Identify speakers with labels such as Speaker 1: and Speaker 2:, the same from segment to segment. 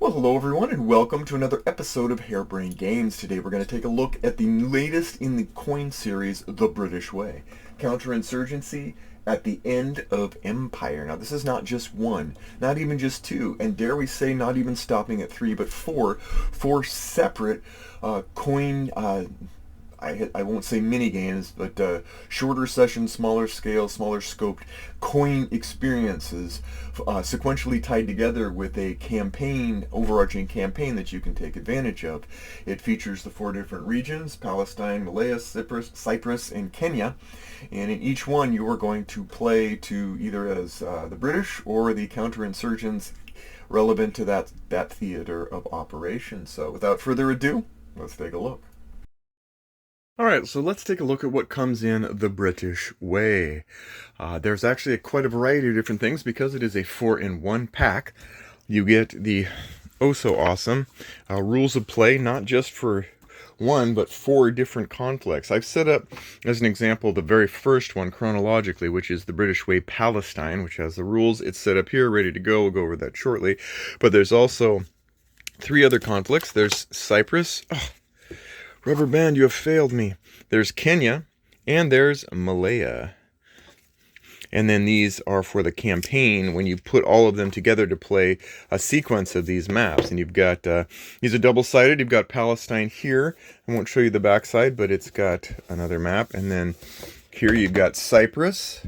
Speaker 1: Well, hello everyone, and welcome to another episode of Harebrained Games. Today we're going to take a look at the latest in the coin series, The British Way. Counter-insurgency at the end of Empire. Now, this is not just one, not even just two, and dare we say not even stopping at three, but four separate coin I won't say mini games, but shorter sessions, smaller scale, smaller scoped coin experiences, sequentially tied together with a campaign, overarching campaign that you can take advantage of. It features the four different regions: Palestine, Malaya, Cyprus, and Kenya. And in each one, you are going to play to either as the British or the counterinsurgents relevant to that theater of operation. So without further ado, let's take a look. All right, so let's take a look at what comes in The British Way. There's actually quite a variety of different things because it is a 4-in-1 pack. You get the oh-so-awesome rules of play, not just for one, but four different conflicts. I've set up, as an example, the very first one chronologically, which is The British Way Palestine, which has the rules. It's set up here, ready to go. We'll go over that shortly. But there's also three other conflicts. There's Cyprus. Oh, rubber band, you have failed me. There's Kenya, and there's Malaya. And then these are for the campaign when you put all of them together to play a sequence of these maps. And you've got, these are double-sided. You've got Palestine here. I won't show you the backside, but it's got another map. And then here you've got Cyprus,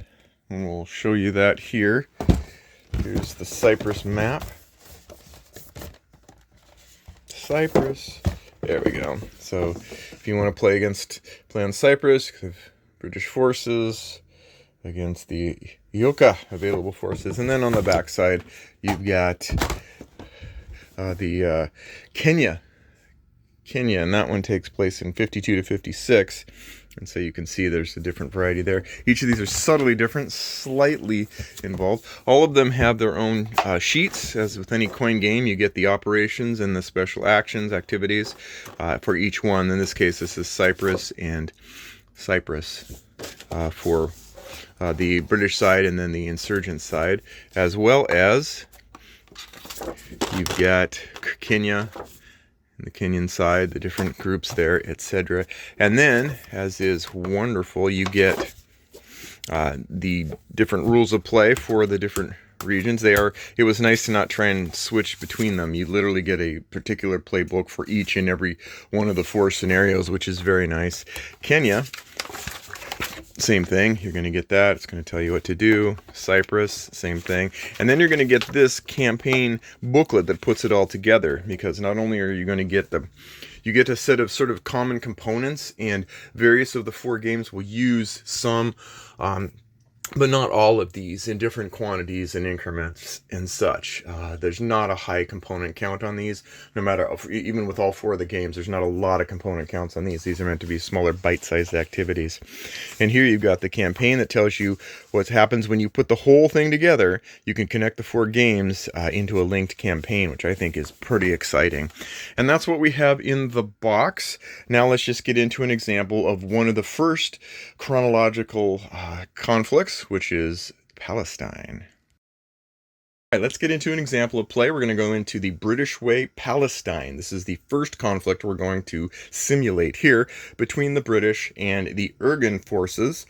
Speaker 1: and we'll show you that here. Here's the Cyprus map. Cyprus. There we go. So if you want to play on Cyprus, British forces against the Ioka available forces. And then on the backside, you've got the Kenya, and that one takes place in 52 to 56. And so you can see there's a different variety there. Each of these are subtly different, slightly involved. All of them have their own sheets. As with any coin game, you get the operations and the special actions, activities for each one. In this case, this is Cyprus and Cyprus for the British side and then the insurgent side, as well as you've got Kenya, the Kenyan side, the different groups there, etc. And then, as is wonderful, you get the different rules of play for the different regions. It was nice to not try and switch between them. You literally get a particular playbook for each and every one of the four scenarios, which is very nice. Kenya, same thing. You're going to get that. It's going to tell you what to do. Cyprus, same thing. And then you're going to get this campaign booklet that puts it all together, because not only are you going to get you get a set of sort of common components, and various of the four games will use some, but not all of these, in different quantities and increments and such. There's not a high component count on these, no matter, even with all four of the games, there's not a lot of component counts on these. These are meant to be smaller bite-sized activities. And here you've got the campaign that tells you what happens when you put the whole thing together. You can connect the four games into a linked campaign, which I think is pretty exciting. And that's what we have in the box. Now let's just get into an example of one of the first chronological conflicts, which is Palestine. All right, let's get into an example of play. We're going to go into the British Way Palestine. This is the first conflict we're going to simulate here between the British and the Ergon forces,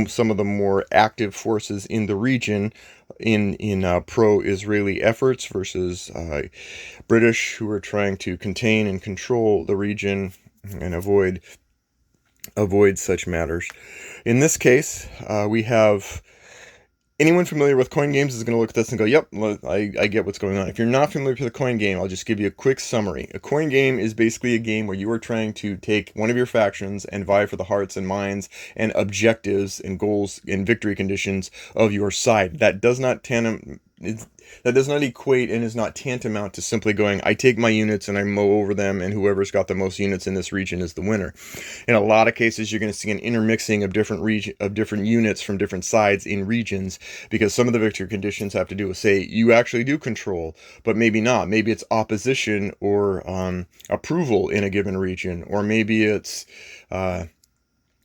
Speaker 1: some of the more active forces in the region in pro-Israeli efforts, versus British, who are trying to contain and control the region and avoid such matters. In this case, we have anyone familiar with coin games is going to look at this and go, yep, I get what's going on. If you're not familiar with the coin game, I'll just give you a quick summary. A coin game is basically a game where you are trying to take one of your factions and vie for the hearts and minds and objectives and goals and victory conditions of your side. That does not equate and is not tantamount to simply going, I take my units and I mow over them, and whoever's got the most units in this region is the winner. In a lot of cases, you're going to see an intermixing of different units from different sides in regions, because some of the victory conditions have to do with, say, you actually do control, but maybe not. Maybe it's opposition or approval in a given region, or maybe it's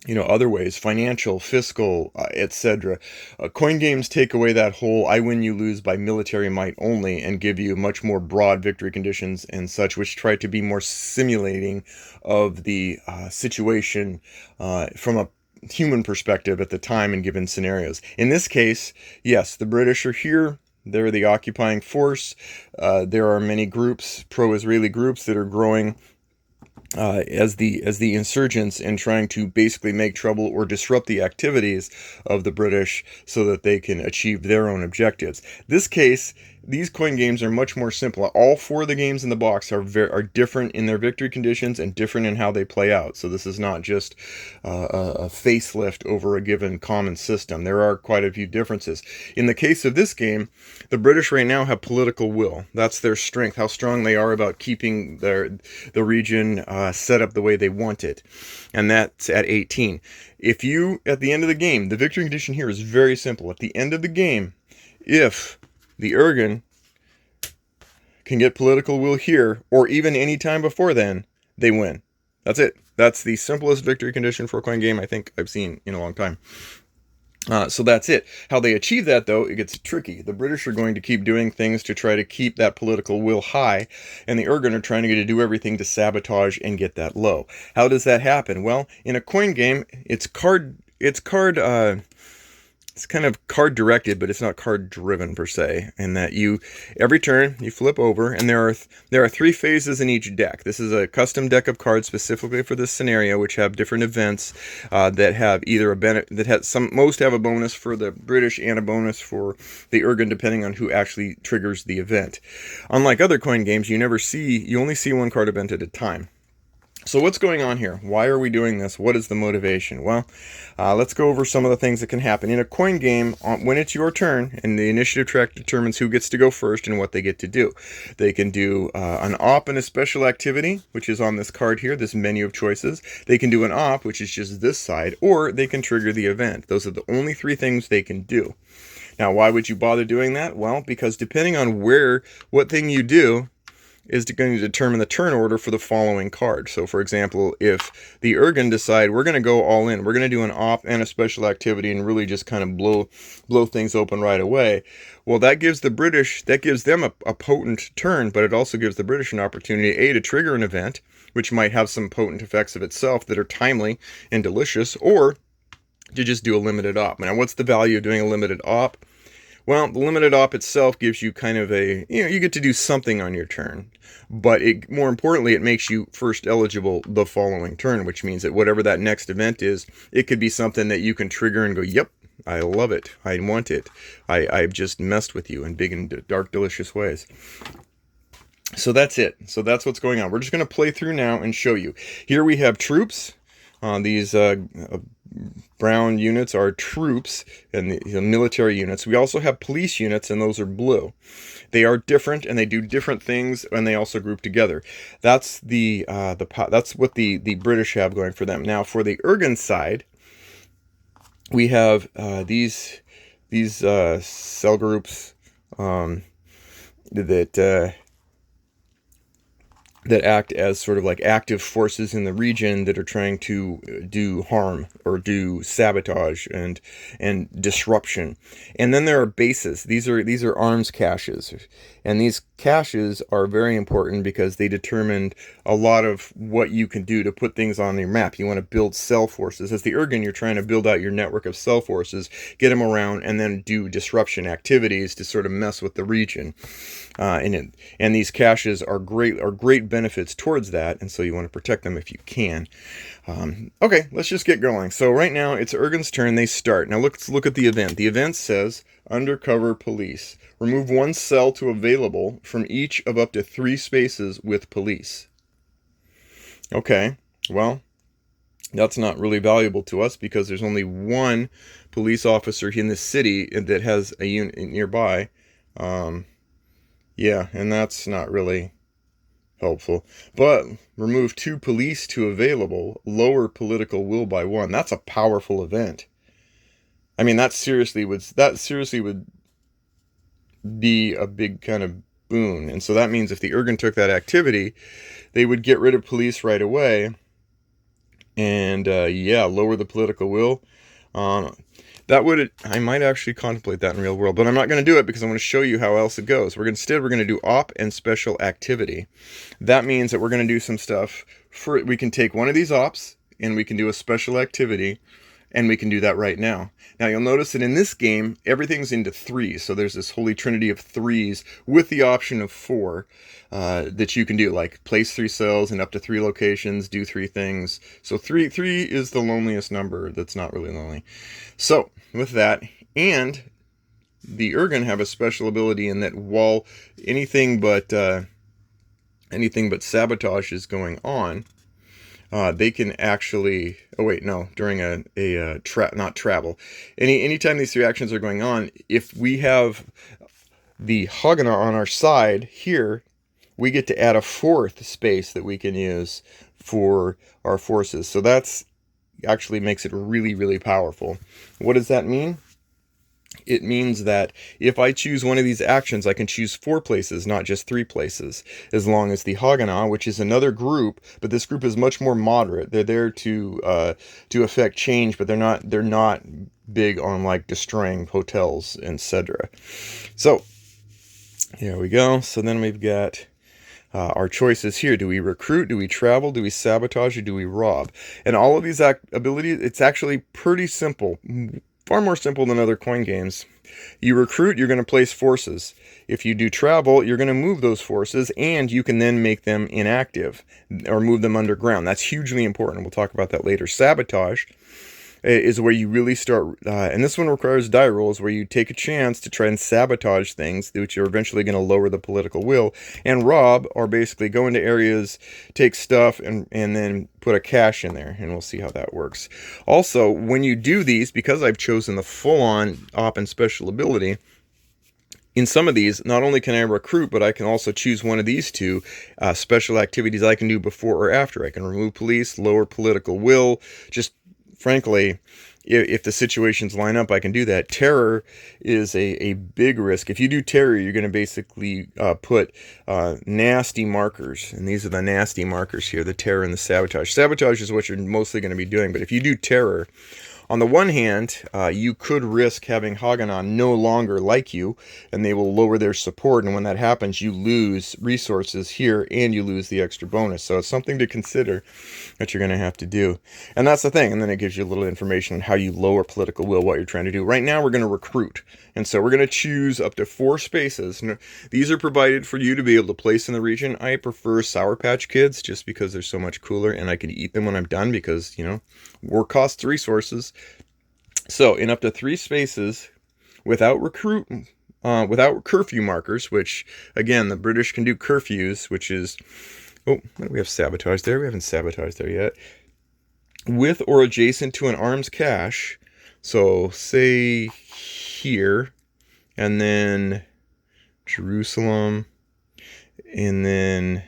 Speaker 1: other ways, financial, fiscal, etc. Coin games take away that whole I win, you lose by military might only, and give you much more broad victory conditions and such, which try to be more simulating of the situation from a human perspective at the time in given scenarios. In this case, yes, the British are here. They're the occupying force. There are many groups, pro-Israeli groups, that are growing as the insurgents and trying to basically make trouble or disrupt the activities of the British so that they can achieve their own objectives. This case, these coin games are much more simple. All four of the games in the box are different in their victory conditions and different in how they play out. So this is not just a facelift over a given common system. There are quite a few differences. In the case of this game, the British right now have political will. That's their strength, how strong they are about keeping the region set up the way they want it. And that's at 18. If you, at the end of the game, the victory condition here is very simple. At the end of the game, if the Ergon can get political will here, or even any time before then, they win. That's it. That's the simplest victory condition for a coin game I think I've seen in a long time. So that's it. How they achieve that, though, it gets tricky. The British are going to keep doing things to try to keep that political will high, and the Ergon are trying to get to do everything to sabotage and get that low. How does that happen? Well, in a coin game, it's kind of card directed, but it's not card driven per se, in that every turn you flip over, and there are three phases in each deck. This is a custom deck of cards specifically for this scenario, which have different events that have either most have a bonus for the British and a bonus for the Ergon, depending on who actually triggers the event. Unlike other coin games, you only see one card event at a time. So what's going on here? Why are we doing this? What is the motivation? Well, let's go over some of the things that can happen. In a coin game, when it's your turn, and the initiative track determines who gets to go first and what they get to do. They can do an op and a special activity, which is on this card here, this menu of choices. They can do an op, which is just this side, or they can trigger the event. Those are the only three things they can do. Now, why would you bother doing that? Well, because depending on what thing you do, is going to determine the turn order for the following card. So, for example, if the Ergon decide we're going to go all in, we're going to do an op and a special activity and really just kind of blow things open right away, well, that gives them a potent turn, but it also gives the British an opportunity, to trigger an event, which might have some potent effects of itself that are timely and delicious, or to just do a limited op. Now, what's the value of doing a limited op? Well, the limited op itself gives you kind of you get to do something on your turn. But more importantly, it makes you first eligible the following turn, which means that whatever that next event is, it could be something that you can trigger and go, yep, I love it. I want it. I've just messed with you in big and dark, delicious ways. So that's it. So that's what's going on. We're just going to play through now and show you. Here we have troops. These brown units are troops and the military units. We also have police units, and those are blue. They are different, and they do different things, and they also group together. That's that's what the British have going for them. Now, for the Ergon side, we have these cell groups that act as sort of like active forces in the region that are trying to do harm or do sabotage and disruption. And then there are bases. These are arms caches. And these caches are very important because they determined a lot of what you can do to put things on your map. You want to build cell forces. As the Ergon, you're trying to build out your network of cell forces, get them around, and then do disruption activities to sort of mess with the region. And these caches are great benefits towards that, and so you want to protect them if you can. Okay, let's just get going. So right now it's Ergon's turn. They start. Now let's look at the event. The event says undercover police. Remove one cell to available from each of up to 3 spaces with police. Okay, well, that's not really valuable to us because there's only one police officer in the city that has a unit nearby. Yeah, and that's not really helpful. But remove 2 police to available, lower political will by 1. That's a powerful event. I mean, that seriously would be a big kind of boon. And so that means if the Ergon took that activity, they would get rid of police right away. And yeah, lower the political will. I might actually contemplate that in real world, but I'm not going to do it because I want to show you how else it goes. Instead we're going to do op and special activity. That means that we're going to do some stuff we can take one of these ops and we can do a special activity, and we can do that right now. Now you'll notice that in this game, everything's into threes. So there's this holy trinity of threes with the option of four that you can do, like place 3 cells in up to 3 locations, do 3 things. So three is the loneliest number that's not really lonely. So with that, and the Ergon have a special ability in that while anything but sabotage is going on, they can actually, oh wait, no, during not travel. Anytime these 3 actions are going on, if we have the Haganah on our side here, we get to add a 4th space that we can use for our forces. So that's actually makes it really, really powerful. What does that mean? It means that if I choose one of these actions, I can choose 4 places, not just 3 places, as long as the Haganah, which is another group, but this group is much more moderate. They're there to affect change, but they're not big on like destroying hotels, etc. So here we go. So then we've got our choices here. Do we recruit? Do we travel? Do we sabotage? Or do we rob? And all of these abilities, it's actually pretty simple. Far more simple than other coin games. You recruit, you're going to place forces. If you do travel, you're going to move those forces, and you can then make them inactive or move them underground. That's hugely important. We'll talk about that later. Sabotage is where you really start, and this one requires die rolls, where you take a chance to try and sabotage things, which are eventually going to lower the political will. And rob, or basically go into areas, take stuff, and then put a cache in there, and we'll see how that works. Also, when you do these, because I've chosen the full-on op and special ability, in some of these, not only can I recruit, but I can also choose one of these 2 special activities I can do before or after. I can remove police, lower political will, just frankly, if the situations line up, I can do that. Terror is a big risk. If you do terror, you're going to basically put nasty markers. And these are the nasty markers here, the terror and the sabotage. Sabotage is what you're mostly going to be doing. But if you do terror, on the one hand, you could risk having Haganah no longer like you, and they will lower their support. And when that happens, you lose resources here, and you lose the extra bonus. So it's something to consider that you're going to have to do. And that's the thing. And then it gives you a little information on how you lower political will, what you're trying to do. Right now, we're going to recruit. And so we're going to choose up to 4 spaces. These are provided for you to be able to place in the region. I prefer Sour Patch Kids just because they're so much cooler, and I can eat them when I'm done because, war costs resources. So in up to 3 spaces, without curfew markers, which again, the British can do curfews, which is, oh, what do we have sabotaged there? We haven't sabotaged there yet. With or adjacent to an arms cache. So say here, and then Jerusalem, and then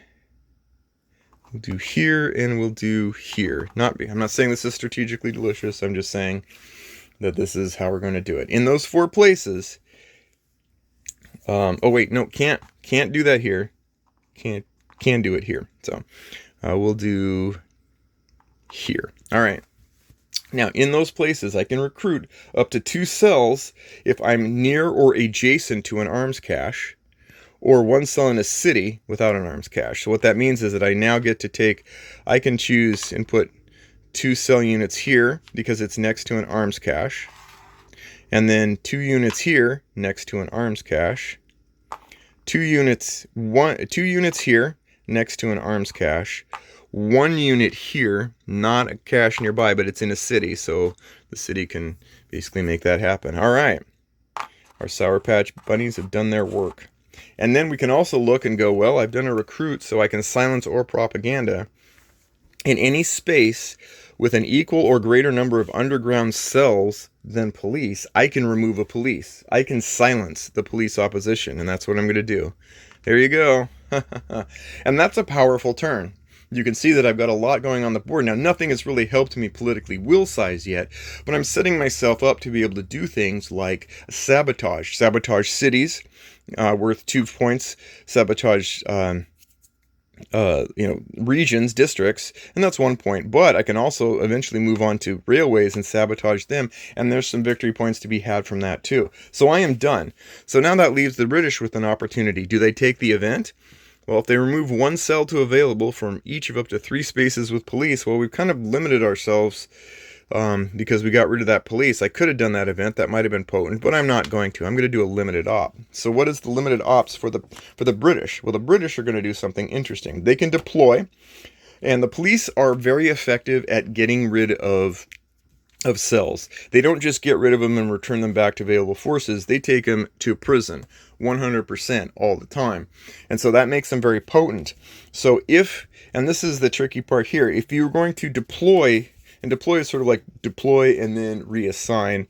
Speaker 1: we'll do here, and we'll do here. I'm not saying this is strategically delicious. I'm just saying that this is how we're going to do it. In those 4 places, oh wait, no, can't do that here. Can do it here. So we'll do here. All right. Now, in those places, I can recruit up to 2 cells if I'm near or adjacent to an arms cache, or 1 cell in a city without an arms cache. So what that means is that I now get to I can choose and put 2 cell units here because it's next to an arms cache, and then 2 units here next to an arms cache, 2 units here next to an arms cache, 1 unit here, not a cache nearby, but it's in a city, so the city can basically make that happen. All right, our Sour Patch Bunnies have done their work. And then we can also look and go, well, I've done a recruit, so I can silence or propaganda. In any space with an equal or greater number of underground cells than police, I can remove a police. I can silence the police opposition, and that's what I'm going to do. There you go. And that's a powerful turn. You can see that I've got a lot going on the board. Now, nothing has really helped me politically will size yet, but I'm setting myself up to be able to do things like sabotage. Sabotage cities, worth 2 points. Sabotage regions, districts, and that's one point. But I can also eventually move on to railways and sabotage them, and there's some victory points to be had from that too. So I am done. So now that leaves the British with an opportunity. Do they take the event? Well, if they remove one cell to available from each of up to 3 spaces with police, well, we've kind of limited ourselves because we got rid of that police. I could have done that event. That might have been potent, but I'm not going to. I'm going to do a limited op. So what is the limited ops for the British? Well, the British are going to do something interesting. They can deploy, and the police are very effective at getting rid of cells. They don't just get rid of them and return them back to available forces. They take them to prison 100% all the time. And so that makes them very potent. So and this is the tricky part here, if you're going to deploy, and deploy is sort of like deploy and then reassign.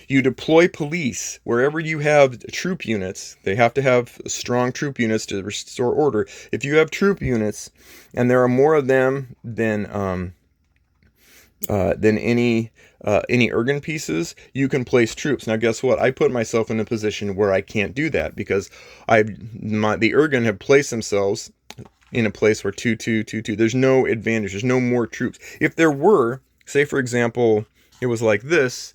Speaker 1: You deploy police wherever you have troop units. They have to have strong troop units to restore order. If you have troop units, and there are more of them than any Ergon pieces, you can place troops. Now, guess what? I put myself in a position where I can't do that because the Ergon have placed themselves in a place where 2, 2, 2, 2. There's no advantage. There's no more troops. If there were, say for example, it was like this,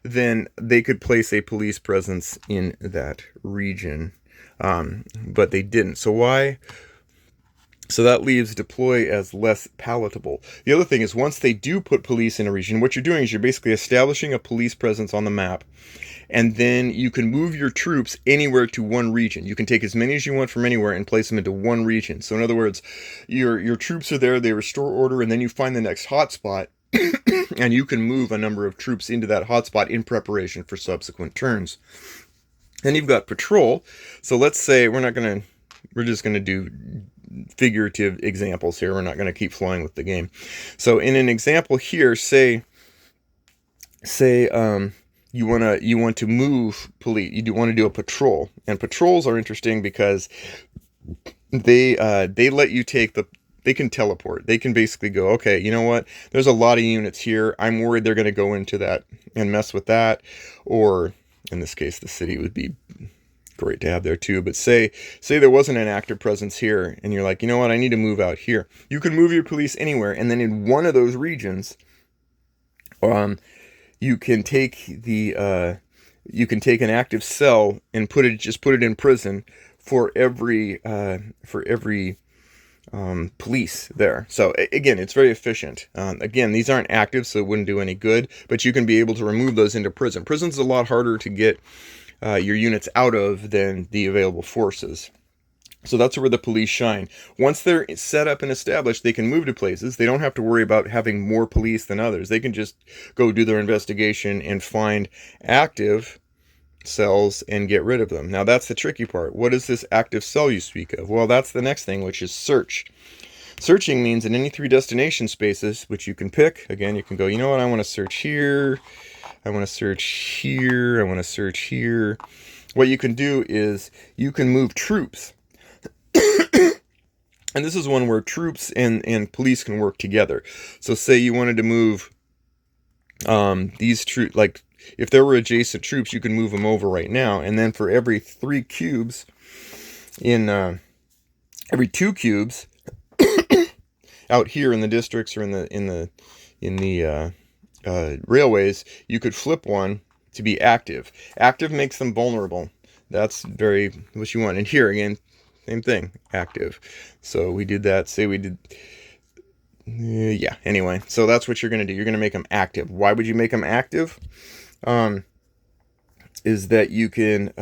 Speaker 1: then they could place a police presence in that region, but they didn't. So why? So that leaves deploy as less palatable. The other thing is, once they do put police in a region, what you're doing is you're basically establishing a police presence on the map, and then you can move your troops anywhere to one region. You can take as many as you want from anywhere and place them into one region. So in other words, your troops are there, they restore order, and then you find the next hotspot, and you can move a number of troops into that hotspot in preparation for subsequent turns. Then you've got patrol. So let's say we're just going to do figurative examples here. We're not going to keep flowing with the game. So in an example here, say you want to move police. You want to do a patrol, and patrols are interesting because they let you they can teleport. They can basically go, okay, you know what? There's a lot of units here. I'm worried they're going to go into that and mess with that. Or in this case, the city would be great to have there too. But say there wasn't an active presence here, and you're like, you know what? I need to move out here. You can move your police anywhere, and then in one of those regions, you can take an active cell and put it in prison for every police there. So again, it's very efficient. Again, these aren't active, so it wouldn't do any good, but you can be able to remove those into prison. Prison's a lot harder to get your units out of than the available forces. So that's where the police shine. Once they're set up and established, they can move to places. They don't have to worry about having more police than others. They can just go do their investigation and find active cells and get rid of them. Now that's the tricky part. What is this active cell you speak of? Well, that's the next thing, which is search. Searching means in any 3 destination spaces, which you can pick, again, you can go, you know what, I want to search here, I want to search here, I want to search here. What you can do is you can move troops. And this is one where troops and police can work together. So say you wanted to move these troops, like if there were adjacent troops, you can move them over right now. And then for every 3 cubes every 2 cubes out here in the districts or in the railways, you could flip one to be active. Active makes them vulnerable. That's very what you want. And here again, same thing, active. So we did that. Say we did. Yeah. Anyway, so that's what you're going to do. You're going to make them active. Why would you make them active? Is that you can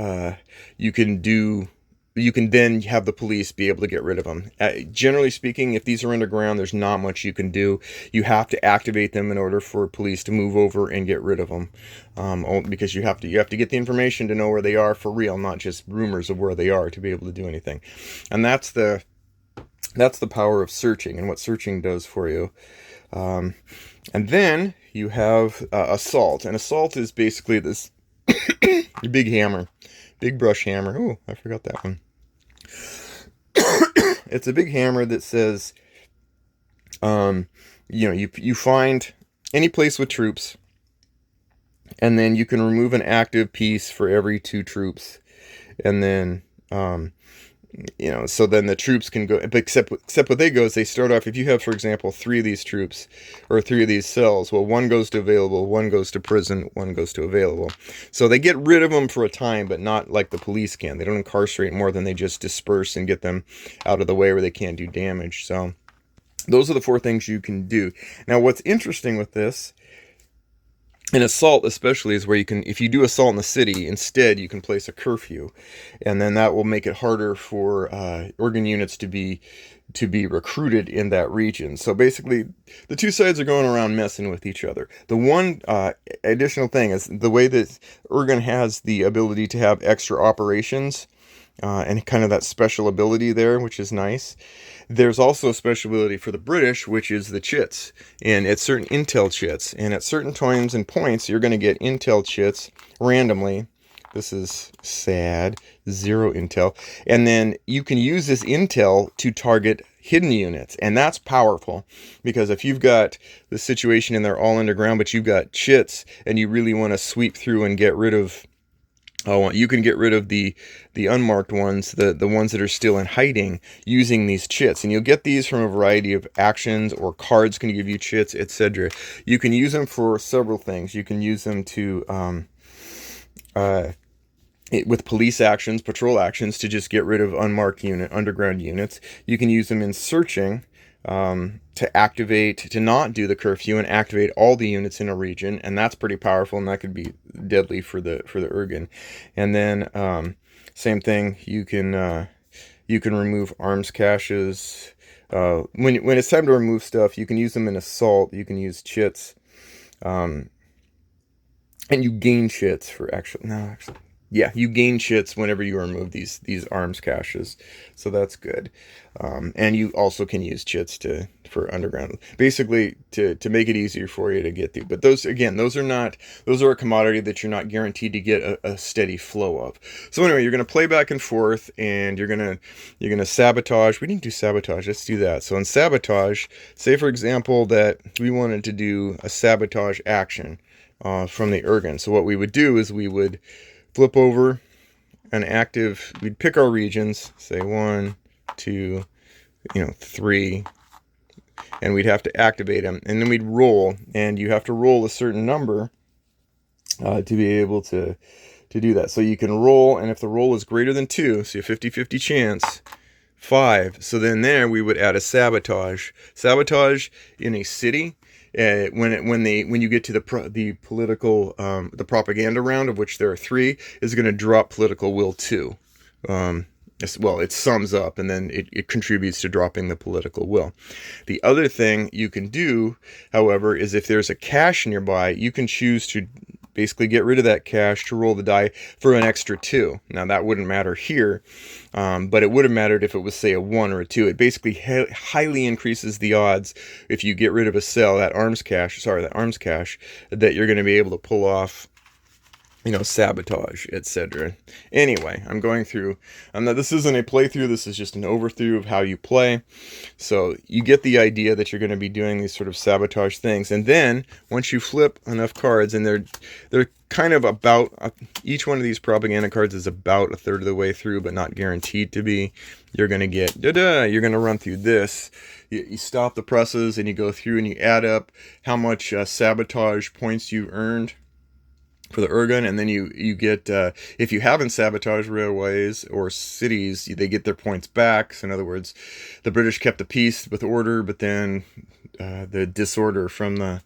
Speaker 1: then have the police be able to get rid of them. Generally speaking, if these are underground, there's not much you can do. You have to activate them in order for police to move over and get rid of them, because you have to get the information to know where they are for real, not just rumors of where they are to be able to do anything. And that's the power of searching and what searching does for you. And then you have assault, and assault is basically this big hammer. Big brush hammer. Oh, I forgot that one. It's a big hammer that says, you find any place with troops, and then you can remove an active piece for every 2 troops, and then you know, so then the troops can go, except what they go is they start off, if you have, for example, 3 of these troops or 3 of these cells, well, 1 goes to available, 1 goes to prison, 1 goes to available. So they get rid of them for a time, but not like the police can. They don't incarcerate more than they just disperse and get them out of the way where they can't do damage. So those are the 4 things you can do. Now, what's interesting with this, an assault especially, is where you can, if you do assault in the city, instead you can place a curfew, and then that will make it harder for Ergon units to be recruited in that region. So basically, the 2 sides are going around messing with each other. The one additional thing is the way that Ergon has the ability to have extra operations, and kind of that special ability there, which is nice. There's also a special ability for the British, which is the chits, and it's certain intel chits. And at certain times and points, you're going to get intel chits randomly. This is sad, 0 intel. And then you can use this intel to target hidden units, and that's powerful, because if you've got the situation and they're all underground, but you've got chits, and you really want to sweep through and get rid of, you can get rid of the unmarked ones, the ones that are still in hiding, using these chits. And you'll get these from a variety of actions, or cards can give you chits, etc. You can use them for several things. You can use them to with police actions, patrol actions, to just get rid of unmarked underground units. You can use them in searching, to activate, to not do the curfew and activate all the units in a region, and that's pretty powerful, and that could be deadly for the Ergon. And then same thing, you can remove arms caches. When it's time to remove stuff, you can use them in assault. You can use chits, and you gain chits for yeah, you gain chits whenever you remove these arms caches, so that's good. And you also can use chits for underground, basically to make it easier for you to get through. But those, again, those are a commodity that you're not guaranteed to get a steady flow of. So anyway, you're going to play back and forth, and you're gonna sabotage. We didn't do sabotage. Let's do that. So in sabotage, say for example that we wanted to do a sabotage action from the Ergon. So what we would do is we would flip over an active, we'd pick our regions, say 1, 2, 3, and we'd have to activate them, and then we'd roll, and you have to roll a certain number to be able to do that. So you can roll, and if the roll is greater than 2, so you have 50-50 chance, 5. So then there we would add a sabotage in a city. When you get to the political the propaganda round, of which there are 3, is going to drop political will 2. Well, it sums up, and then it contributes to dropping the political will. The other thing you can do, however, is if there's a cache nearby, you can choose to basically get rid of that cache to roll the die for an extra 2. Now that wouldn't matter here, but it would have mattered if it was, say, a 1 or a 2. It basically highly increases the odds, if you get rid of a cell, that arms cache, that you're going to be able to pull off, sabotage, etc. Anyway, I'm going through, this isn't a playthrough, this is just an overview of how you play. So you get the idea that you're going to be doing these sort of sabotage things. And then once you flip enough cards, and they're kind of about, each one of these propaganda cards is about a third of the way through, but not guaranteed to be, you're going to get, you're going to run through this. You stop the presses, and you go through and you add up how much sabotage points you've earned for the Ergon, and then you get, if you haven't sabotaged railways or cities, they get their points back. So in other words, the British kept the peace with order, but then the disorder from the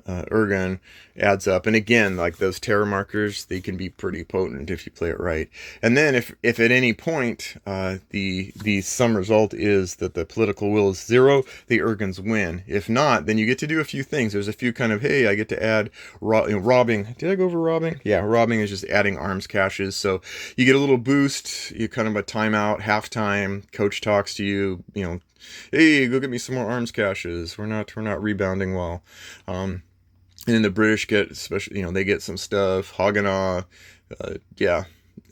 Speaker 1: Ergon adds up. And again, like those terror markers, they can be pretty potent if you play it right. And then if at any point the sum result is that the political will is 0, the Ergons win. If not, then you get to do a few things. There's a few kind of, hey, I get to add robbing. Did I go over robbing? Yeah, robbing is just adding arms caches. So you get a little boost, you kind of a timeout, halftime, coach talks to you, hey, go get me some more arms caches. We're not rebounding well. And then the British get, especially, they get some stuff. Haganah, yeah.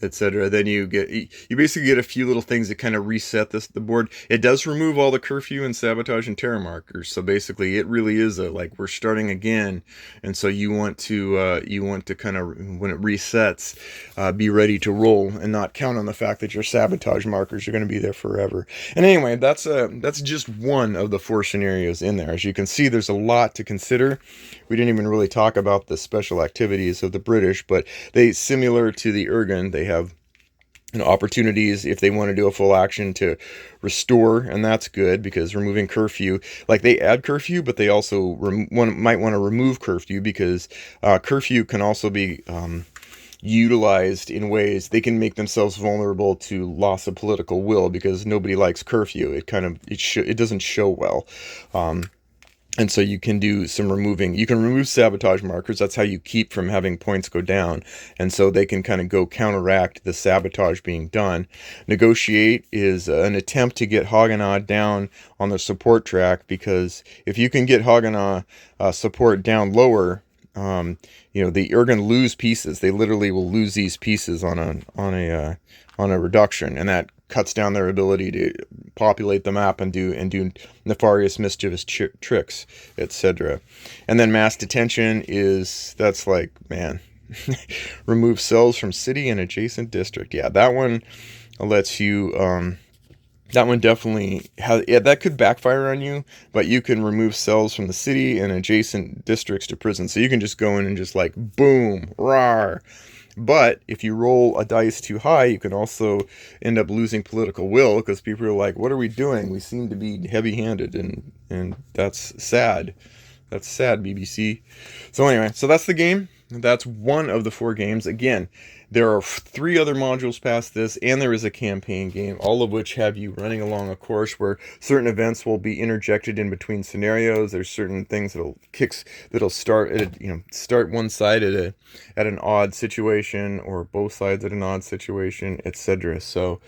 Speaker 1: etc. Then you basically get a few little things that kind of reset the board. It does remove all the curfew and sabotage and terror markers. So basically, it really is a like we're starting again, and so you want to kind of when it resets, be ready to roll and not count on the fact that your sabotage markers are going to be there forever. And anyway, that's just one of the 4 scenarios in there. As you can see, there's a lot to consider. We didn't even really talk about the special activities of the British, but they, similar to the Ergon, they have opportunities if they want to do a full action to restore, and that's good because removing curfew, like they add curfew, but they also might want to remove curfew because curfew can also be utilized in ways they can make themselves vulnerable to loss of political will because nobody likes curfew. It doesn't show well. And so you can do some removing. You can remove sabotage markers. That's how you keep from having points go down. And so they can kind of go counteract the sabotage being done. Negotiate is an attempt to get Haganah down on the support track, because if you can get Haganah support down lower, the Ergon lose pieces. They literally will lose these pieces on a reduction, and that cuts down their ability to populate the map and do nefarious, mischievous tricks, etc. And then mass detention that's like, man, remove cells from city and adjacent district. Yeah, that one lets you. That one definitely has. Yeah, that could backfire on you, but you can remove cells from the city and adjacent districts to prison. So you can just go in and just like boom, rawr. But if you roll a dice too high, you can also end up losing political will because people are like, what are we doing? We seem to be heavy-handed, and that's sad. That's sad, BBC. So anyway, so that's the game. That's one of the 4 games. Again, there are 3 other modules past this, and there is a campaign game, all of which have you running along a course where certain events will be interjected in between scenarios. There's certain things that'll start one side at an odd situation, or both sides at an odd situation, etc. So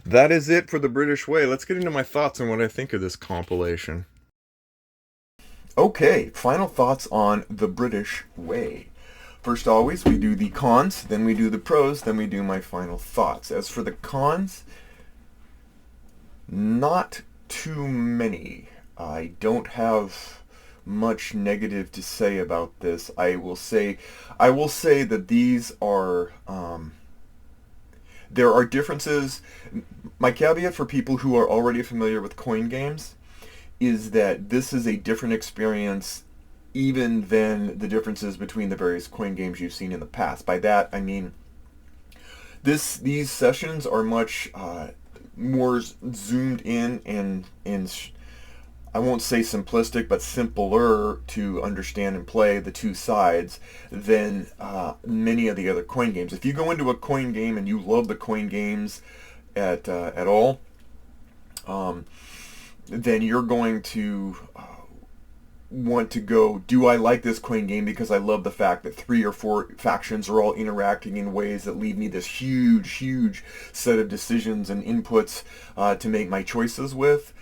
Speaker 1: that is it for the British Way. Let's get into my thoughts on what I think of this compilation. Okay, final thoughts on the British Way. First, always, we do the cons, then we do the pros, then we do my final thoughts. As for the cons, not too many. I don't have much negative to say about this. I will say that these are, there are differences. My caveat for people who are already familiar with coin games is that this is a different experience even than the differences between the various coin games you've seen in the past. By that, I mean these sessions are much more zoomed in and I won't say simplistic, but simpler to understand and play the 2 sides than many of the other coin games. If you go into a coin game and you love the coin games at all, then you're going to want to go, do I like this coin game because I love the fact that 3 or 4 factions are all interacting in ways that leave me this huge set of decisions and inputs to make my choices with.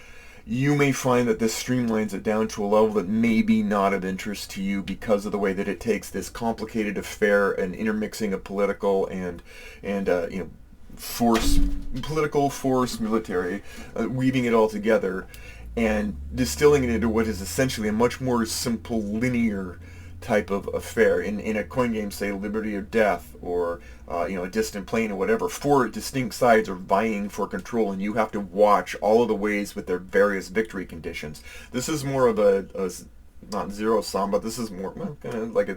Speaker 1: You may find that this streamlines it down to a level that may be not of interest to you because of the way that it takes this complicated affair and intermixing of political and political force, military, weaving it all together and distilling it into what is essentially a much more simple, linear type of affair. In a coin game, say Liberty or Death, or a Distant Plane, or whatever, 4 distinct sides are vying for control, and you have to watch all of the ways with their various victory conditions. This is more of a not zero sum, but this is more kind of like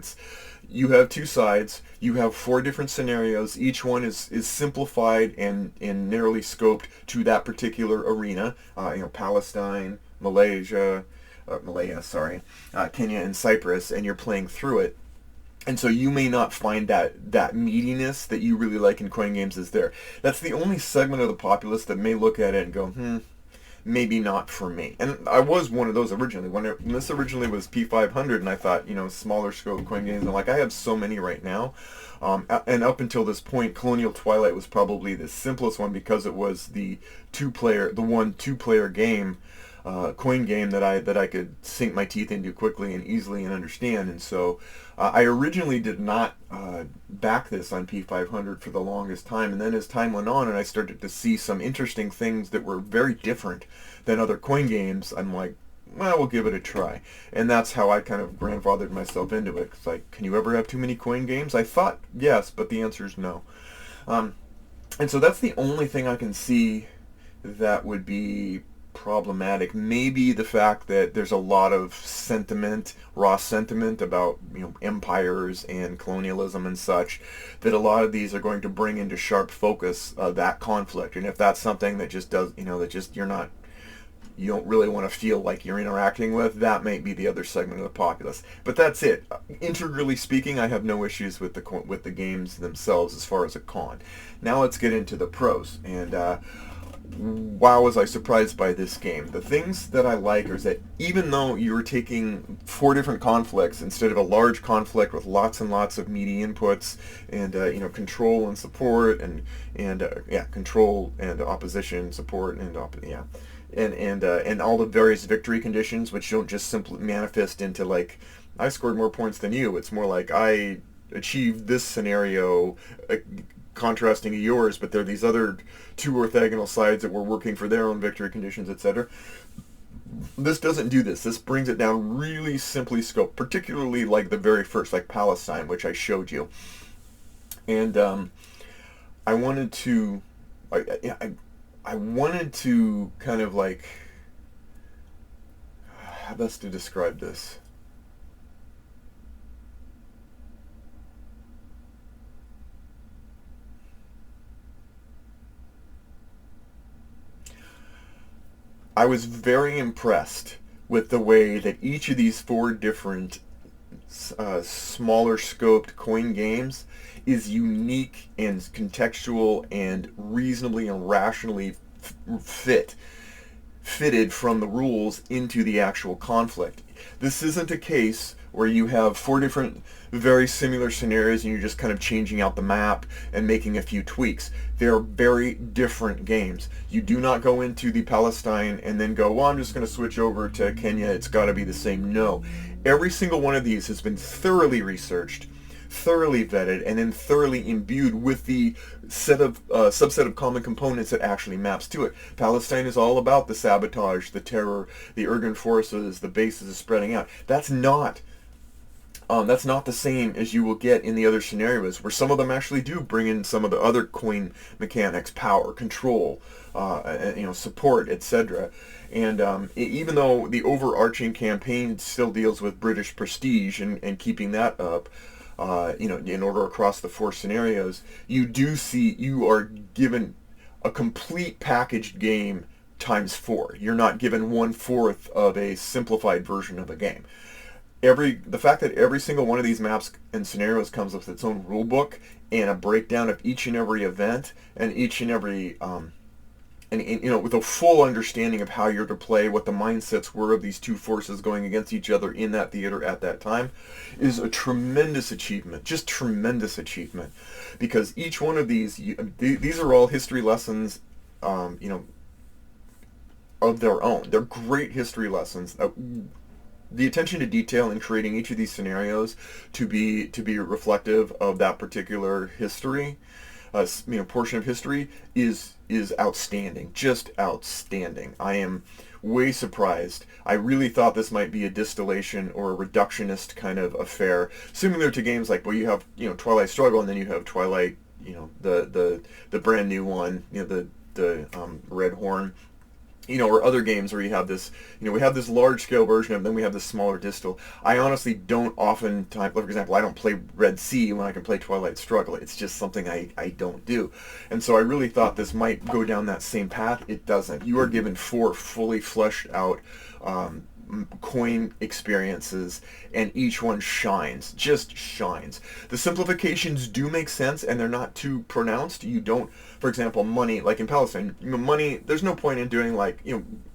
Speaker 1: you have 2 sides, you have 4 different scenarios, each one is simplified and narrowly scoped to that particular arena, Palestine, Malaya, Kenya and Cyprus, and you're playing through it. And so you may not find that meatiness that you really like in coin games is there. That's the only segment of the populace that may look at it and go, maybe not for me. And I was one of those originally. When this originally was P500, and I thought, smaller scope coin games, and I have so many right now. And up until this point, Colonial Twilight was probably the simplest one because it was the 2-player game. coin game that I could sink my teeth into quickly and easily and understand. And so I originally did not back this on P500 for the longest time, and then as time went on and I started to see some interesting things that were very different than other coin games, I'm like, well, we'll give it a try. And that's how I kind of grandfathered myself into it. It's like, can you ever have too many coin games? I thought yes, but the answer is no. And so that's the only thing I can see that would be problematic. Maybe the fact that there's a lot of sentiment, raw sentiment about, empires and colonialism and such, that a lot of these are going to bring into sharp focus that conflict. And if that's something that just does, that just you don't really want to feel like you're interacting with, that might be the other segment of the populace. But that's it. Integrally speaking, I have no issues with the games themselves as far as a con. Now let's get into the pros. And wow, was I surprised by this game. The things that I like is that even though you're taking 4 different conflicts instead of a large conflict with lots and lots of meaty inputs and control and support and control and opposition, support and and all the various victory conditions, which don't just simply manifest into like, I scored more points than you. It's more like I achieved this scenario contrasting to yours, but there are these other 2 orthogonal sides that were working for their own victory conditions, etc. This doesn't do this. This brings it down really simply scoped, particularly like the very first, like Palestine, which I showed you. And I wanted to... I wanted to kind of like, how best to describe this? I was very impressed with the way that each of these 4 different smaller scoped coin games is unique and contextual and reasonably and rationally fitted from the rules into the actual conflict. This isn't a case where you have 4 different very similar scenarios and you're just kind of changing out the map and making a few tweaks. They're very different games. You do not go into the Palestine and then go, well, I'm just going to switch over to Kenya. It's got to be the same. No. Every single one of these has been thoroughly researched, thoroughly vetted, and then thoroughly imbued with the subset of common components that actually maps to it. Palestine is all about the sabotage, the terror, the Ergon forces, the bases spreading out. That's not the same as you will get in the other scenarios, where some of them actually do bring in some of the other coin mechanics, power, control, support, etc. And even though the overarching campaign still deals with British prestige and keeping that up, in order across the 4 scenarios, you are given a complete packaged game times 4. You're not given 1/4 of a simplified version of a game. The fact that every single one of these maps and scenarios comes with its own rule book and a breakdown of each and every event and each and every with a full understanding of how you're to play, what the mindsets were of these 2 forces going against each other in that theater at that time, is a tremendous achievement. Just tremendous achievement, because each one of these are all history lessons, of their own. They're great history lessons. The attention to detail in creating each of these scenarios to be reflective of that particular history, portion of history is outstanding, just outstanding. I am way surprised. I really thought this might be a distillation or a reductionist kind of affair, similar to games like, well, you have Twilight Struggle, and then you have Twilight, the brand new one, the Red Horn. Or other games where you have this, we have this large scale version of them, then we have this smaller distal. I honestly don't oftentimes, for example, I don't play Red Sea when I can play Twilight Struggle. It's just something I don't do. And so I really thought this might go down that same path. It doesn't. You are given 4 fully fleshed out coin experiences, and each one shines, just shines. The simplifications do make sense, and they're not too pronounced. You don't, for example, money, like in Palestine, money, there's no point in doing like,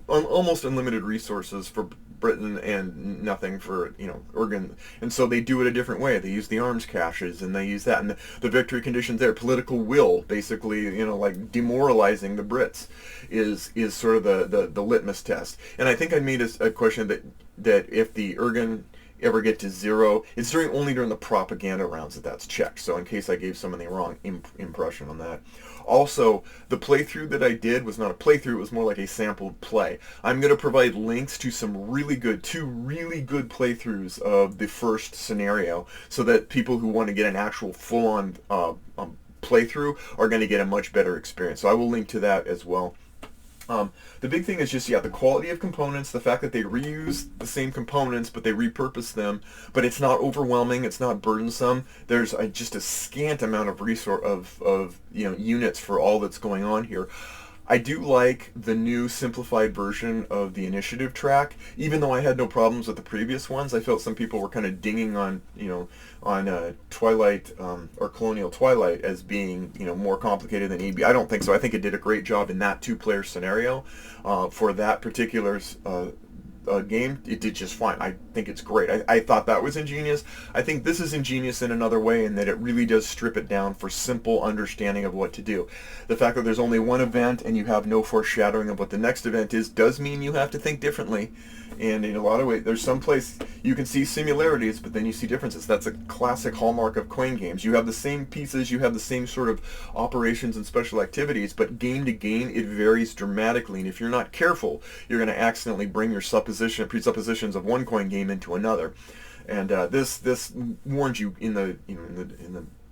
Speaker 1: almost unlimited resources for Britain and nothing for, Ergon. And so they do it a different way. They use the arms caches, and they use that, and the victory conditions there, political will, basically, like demoralizing the Brits is sort of the litmus test. And I think I made a question that if the Ergon ever get to 0, it's only during the propaganda rounds that's checked. So in case I gave someone the wrong impression on that. Also, the playthrough that I did was not a playthrough, it was more like a sampled play. I'm going to provide links to two really good playthroughs of the first scenario, so that people who want to get an actual full-on playthrough are going to get a much better experience. So I will link to that as well. The big thing is just, the quality of components, the fact that they reuse the same components, but they repurpose them, but it's not overwhelming, it's not burdensome. There's just a scant amount of units for all that's going on here. I do like the new simplified version of the initiative track. Even though I had no problems with the previous ones, I felt some people were kind of dinging on, Twilight or Colonial Twilight as being, more complicated than EB. I don't think so. I think it did a great job in that two-player scenario. For that particular game, it did just fine. I think it's great. I thought that was ingenious. I think this is ingenious in another way, in that it really does strip it down for simple understanding of what to do. The fact that there's only one event and you have no foreshadowing of what the next event is does mean you have to think differently. And in a lot of ways, there's some place you can see similarities, but then you see differences. That's a classic hallmark of coin games. You have the same pieces, you have the same sort of operations and special activities, but game to game, it varies dramatically. And if you're not careful, you're going to accidentally bring your presuppositions of one coin game into another. And this warns you in the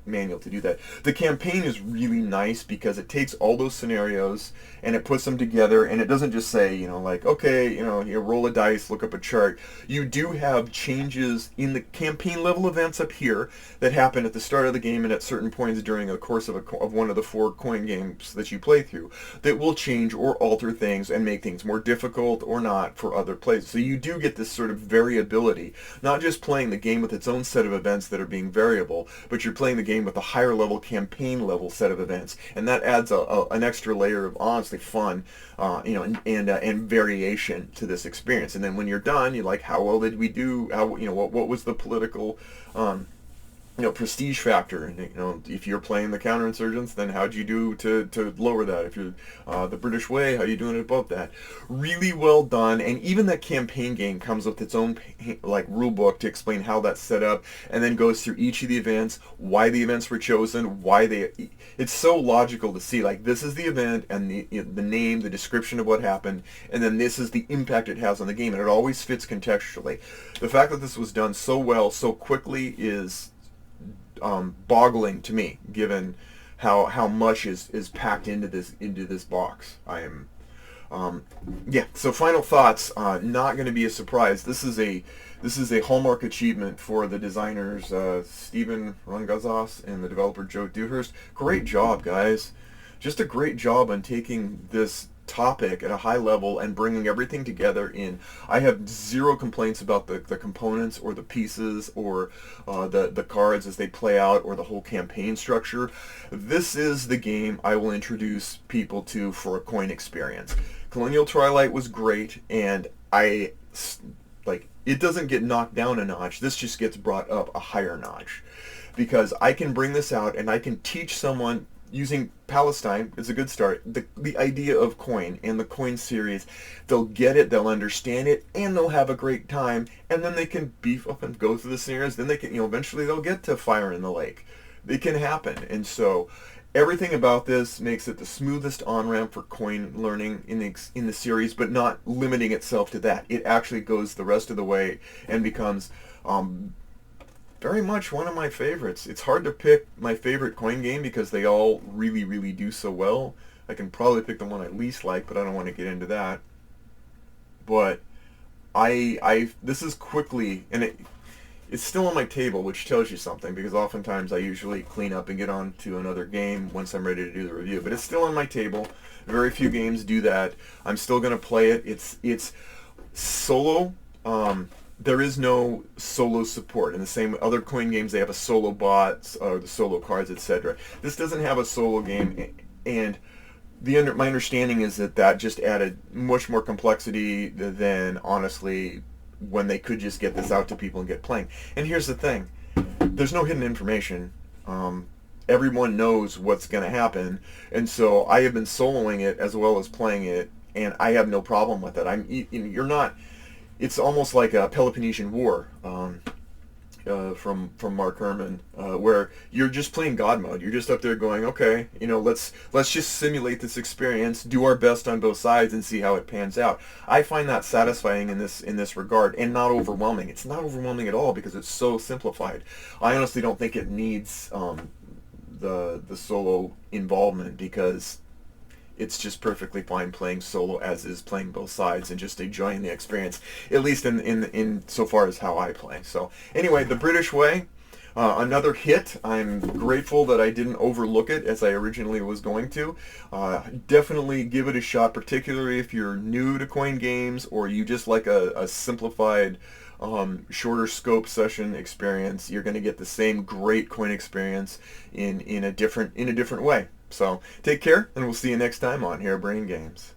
Speaker 1: manual to do that. The campaign is really nice because it takes all those scenarios and it puts them together, and it doesn't just say, okay, you roll a dice, look up a chart. You do have changes in the campaign level events up here that happen at the start of the game and at certain points during the course of one of the 4 coin games that you play through that will change or alter things and make things more difficult or not for other players. So you do get this sort of variability, not just playing the game with its own set of events that are being variable, but you're playing the game with a higher level campaign level set of events, and that adds an extra layer of honestly fun, and variation to this experience. And then when you're done, you're like, how well did we do? What was the political prestige factor? And if you're playing the counter-insurgents, then how'd you do to lower that? If you're the British way, how are you doing above that? Really well done. And even that campaign game comes with its own rule book to explain how that's set up, and then goes through each of the events, why the events were chosen, it's so logical to see, this is the event and the name, the description of what happened, and then this is the impact it has on the game, and it always fits contextually. The fact that this was done so well so quickly is boggling to me, given how much is packed into this box. So final thoughts. Not going to be a surprise. This is a hallmark achievement for the designers Stephen Rungazos and the developer Joe Dewhurst. Great job, guys. Just a great job on taking this topic at a high level and bringing everything together I have zero complaints about the components or the pieces or the cards as they play out or the whole campaign structure. This is the game I will introduce people to for a coin experience. Colonial Twilight was great, and it doesn't get knocked down a notch. This just gets brought up a higher notch, because I can bring this out and I can teach someone using Palestine. It's a good start. The idea of coin and the coin series, they'll get it, they'll understand it, and they'll have a great time, and then they can beef up and go through the scenarios. Then they can, eventually they'll get to Fire in the Lake. It can happen. And so everything about this makes it the smoothest on-ramp for coin learning in the series, but not limiting itself to that. It actually goes the rest of the way and becomes very much one of my favorites. It's hard to pick my favorite coin game because they all really, really do so well. I can probably pick the one I least like, but I don't want to get into that. But this is quickly, and it's still on my table, which tells you something, because oftentimes I usually clean up and get on to another game once I'm ready to do the review. But it's still on my table. Very few games do that. I'm still going to play it. It's solo. There is no solo support. In the same other coin games, they have a solo bots or the solo cards, etc. This doesn't have a solo game, and my understanding is that just added much more complexity than honestly when they could just get this out to people and get playing. And here's the thing, there's no hidden information. Everyone knows what's going to happen, and so I have been soloing it as well as playing it, and I have no problem with it. You're not. It's almost like a Peloponnesian War from Mark Herman, where you're just playing God mode. You're just up there going, okay, let's just simulate this experience, do our best on both sides, and see how it pans out. I find that satisfying in this regard, and not overwhelming. It's not overwhelming at all because it's so simplified. I honestly don't think it needs the solo involvement, because it's just perfectly fine playing solo as is, playing both sides and just enjoying the experience, at least in so far as how I play. So anyway, The British Way, another hit. I'm grateful that I didn't overlook it as I originally was going to. Definitely give it a shot, particularly if you're new to coin games or you just like a simplified shorter scope session experience. You're going to get the same great coin experience in a different way. So take care, and we'll see you next time on Harebrained Games.